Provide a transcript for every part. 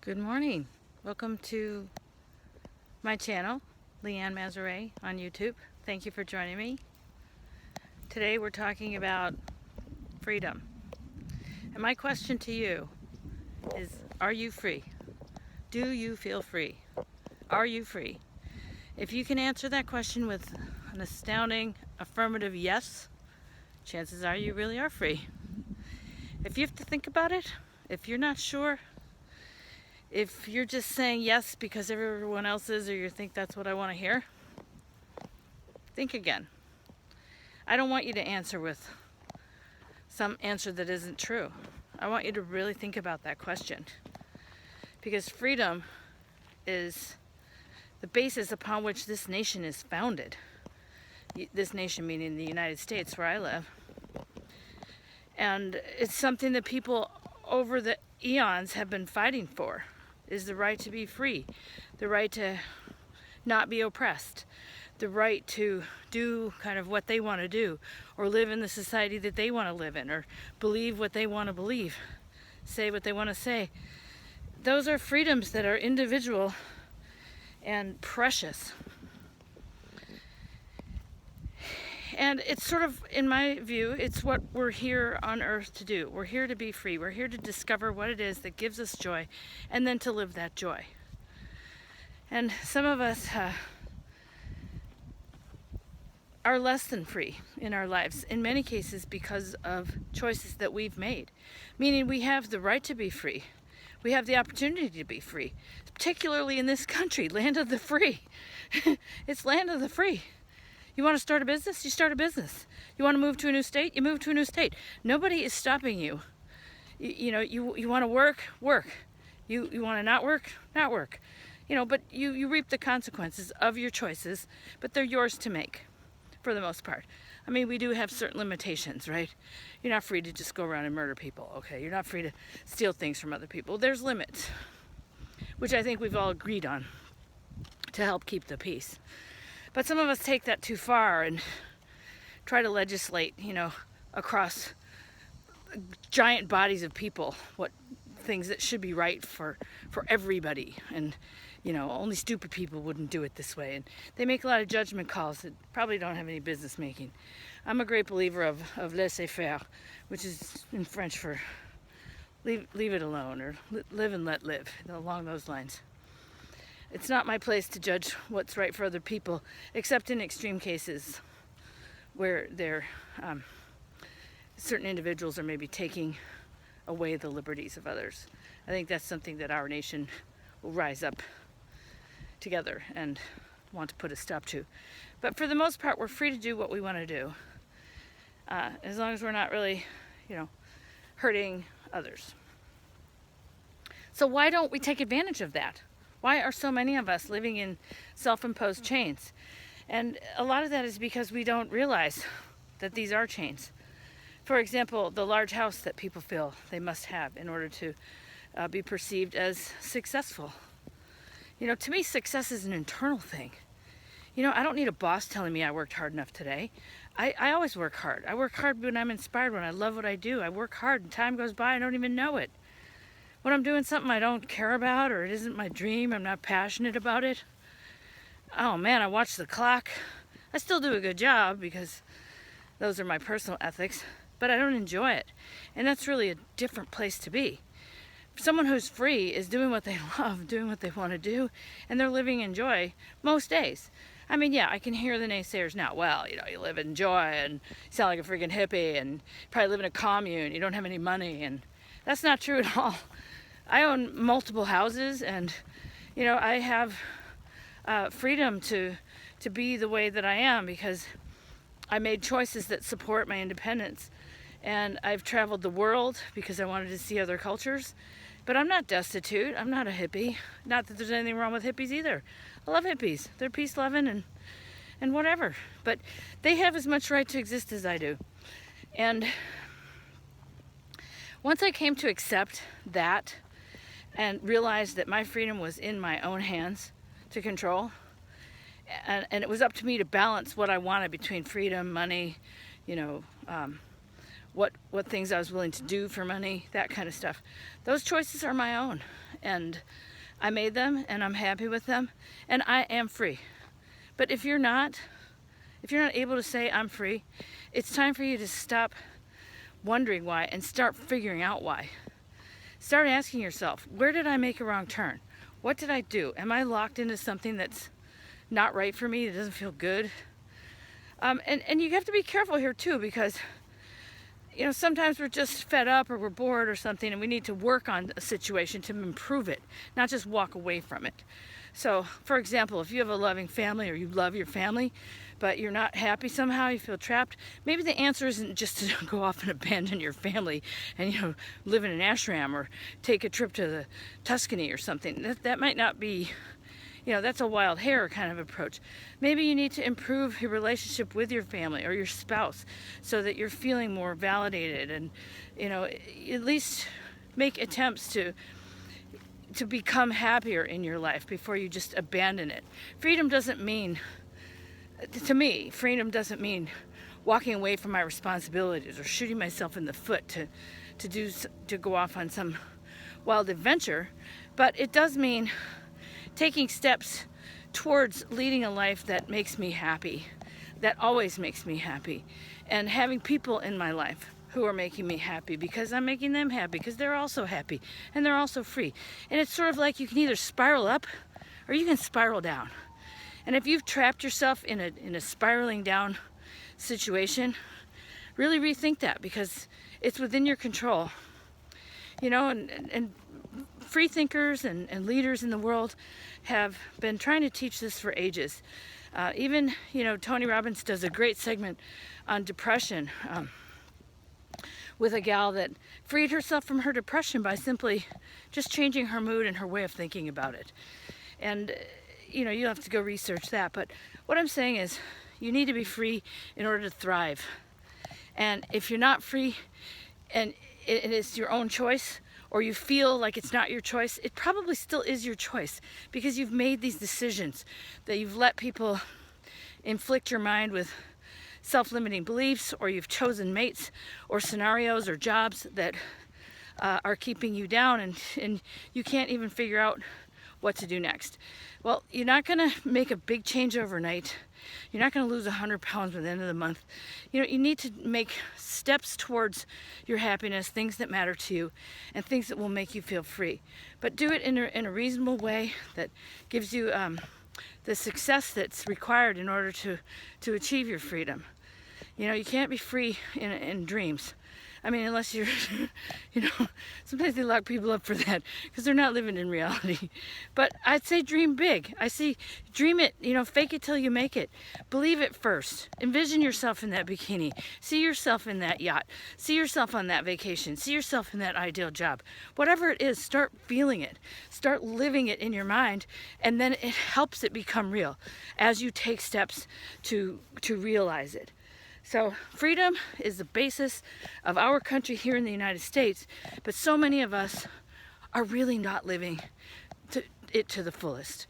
Good morning. Welcome to my channel, Leanne Mazaret on YouTube. Thank you for joining me. Today we're talking about freedom. And my question to you is, are you free? Do you feel free? Are you free? If you can answer that question with an astounding affirmative yes, chances are you really are free. If you have to think about it, if you're not sure, if you're just saying yes because everyone else is, or you think that's what I want to hear, think again. I don't want you to answer with some answer that isn't true. I want you to really think about that question. Because freedom is the basis upon which this nation is founded. This nation meaning the United States, where I live. And it's something that people over the eons have been fighting for, is the right to be free, the right to not be oppressed, the right to do kind of what they want to do, or live in the society that they want to live in, or believe what they want to believe, say what they want to say. Those are freedoms that are individual and precious. And it's sort of, in my view, it's what we're here on earth to do. We're here to be free. We're here to discover what it is that gives us joy, and then to live that joy. And some of us are less than free in our lives, in many cases because of choices that we've made. Meaning we have the right to be free. We have the opportunity to be free, particularly in this country, land of the free. It's land of the free. You want to start a business? You start a business. You want to move to a new state? You move to a new state. Nobody is stopping you. You want to work? Work. You want to not work? Not work. But you reap the consequences of your choices, but they're yours to make, for the most part. I mean, we do have certain limitations, right? You're not free to just go around and murder people, okay? You're not free to steal things from other people. There's limits, which I think we've all agreed on to help keep the peace. But some of us take that too far and try to legislate, across giant bodies of people, what things that should be right for everybody. And, only stupid people wouldn't do it this way. And they make a lot of judgment calls that probably don't have any business making. I'm a great believer of laissez-faire, which is in French for leave it alone, or live and let live, along those lines. It's not my place to judge what's right for other people, except in extreme cases where certain individuals are maybe taking away the liberties of others. I think that's something that our nation will rise up together and want to put a stop to. But for the most part, we're free to do what we want to do, as long as we're not really, hurting others. So why don't we take advantage of that? Why are so many of us living in self-imposed chains? And a lot of that is because we don't realize that these are chains. For example, the large house that people feel they must have in order to be perceived as successful. To me, success is an internal thing. I don't need a boss telling me I worked hard enough today. I always work hard. I work hard when I'm inspired, when I love what I do. I work hard and time goes by, I don't even know it. When I'm doing something I don't care about, or it isn't my dream, I'm not passionate about it, oh man, I watch the clock. I still do a good job because those are my personal ethics, but I don't enjoy it. And that's really a different place to be. Someone who's free is doing what they love, doing what they want to do, and they're living in joy most days. I mean, yeah, I can hear the naysayers now. Well, you live in joy and you sound like a freaking hippie, and you probably live in a commune, you don't have any money, and that's not true at all. I own multiple houses, and I have freedom to be the way that I am because I made choices that support my independence. And I've traveled the world because I wanted to see other cultures. But I'm not destitute. I'm not a hippie. Not that there's anything wrong with hippies either. I love hippies. They're peace-loving and whatever. But they have as much right to exist as I do. And once I came to accept that and realized that my freedom was in my own hands to control, and it was up to me to balance what I wanted between freedom, money, what things I was willing to do for money, that kind of stuff. Those choices are my own, and I made them, and I'm happy with them, and I am free. But if you're not able to say I'm free, it's time for you to stop wondering why and start figuring out why. Start asking yourself, where did I make a wrong turn? What did I do? Am I locked into something that's not right for me, that doesn't feel good? And you have to be careful here too, because sometimes we're just fed up or we're bored or something, and we need to work on a situation to improve it, not just walk away from it. So, for example, if you have a loving family or you love your family, but you're not happy somehow, you feel trapped, maybe the answer isn't just to go off and abandon your family and, live in an ashram or take a trip to the Tuscany or something. That might not be, that's a wild hair kind of approach. Maybe you need to improve your relationship with your family or your spouse so that you're feeling more validated, and, at least make attempts to become happier in your life before you just abandon it. Freedom doesn't mean walking away from my responsibilities or shooting myself in the foot to go off on some wild adventure, but it does mean taking steps towards leading a life that makes me happy, that always makes me happy, and having people in my life who are making me happy because I'm making them happy, because they're also happy and they're also free. And it's sort of like you can either spiral up or you can spiral down. And if you've trapped yourself in a spiraling down situation, really rethink that, because it's within your control. And free thinkers and leaders in the world have been trying to teach this for ages. Even, Tony Robbins does a great segment on depression, with a gal that freed herself from her depression by simply just changing her mood and her way of thinking about it. And, you'll have to go research that. But what I'm saying is, you need to be free in order to thrive. And if you're not free and it is your own choice, or you feel like it's not your choice, it probably still is your choice, because you've made these decisions, that you've let people inflict your mind with self-limiting beliefs, or you've chosen mates or scenarios or jobs that are keeping you down, and you can't even figure out what to do next. Well, you're not going to make a big change overnight. You're not going to lose 100 pounds by the end of the month. You need to make steps towards your happiness, things that matter to you, and things that will make you feel free. But do it in a reasonable way that gives you the success that's required in order to achieve your freedom. You can't be free in dreams. I mean, unless you're, sometimes they lock people up for that because they're not living in reality. But I'd say dream big. Dream it, fake it till you make it. Believe it first. Envision yourself in that bikini. See yourself in that yacht. See yourself on that vacation. See yourself in that ideal job. Whatever it is, start feeling it. Start living it in your mind, and then it helps it become real as you take steps to realize it. So freedom is the basis of our country here in the United States, but so many of us are really not living it to the fullest.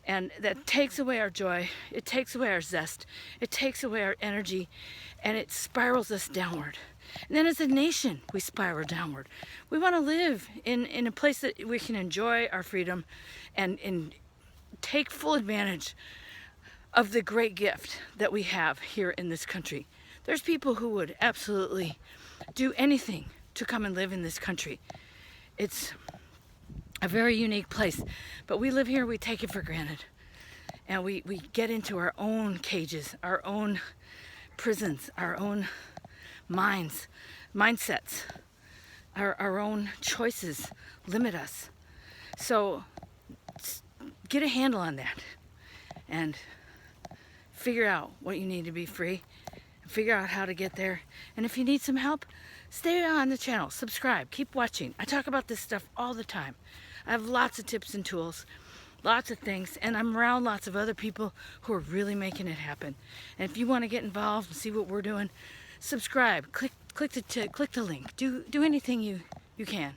And that takes away our joy, it takes away our zest, it takes away our energy, and it spirals us downward. And then as a nation, we spiral downward. We want to live in a place that we can enjoy our freedom and take full advantage of the great gift that we have here in this country. There's people who would absolutely do anything to come and live in this country. It's a very unique place, but we live here, we take it for granted. And we get into our own cages, our own prisons, our own mindsets, our own choices limit us. So get a handle on that and figure out what you need to be free, and figure out how to get there. And if you need some help, stay on the channel, subscribe, keep watching. I talk about this stuff all the time. I have lots of tips and tools, lots of things, and I'm around lots of other people who are really making it happen. And if you want to get involved and see what we're doing, subscribe, click the link, do anything you can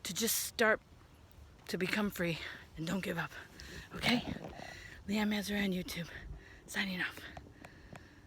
to just start to become free, and don't give up. Okay? Leanne Mazur on YouTube. Signing off.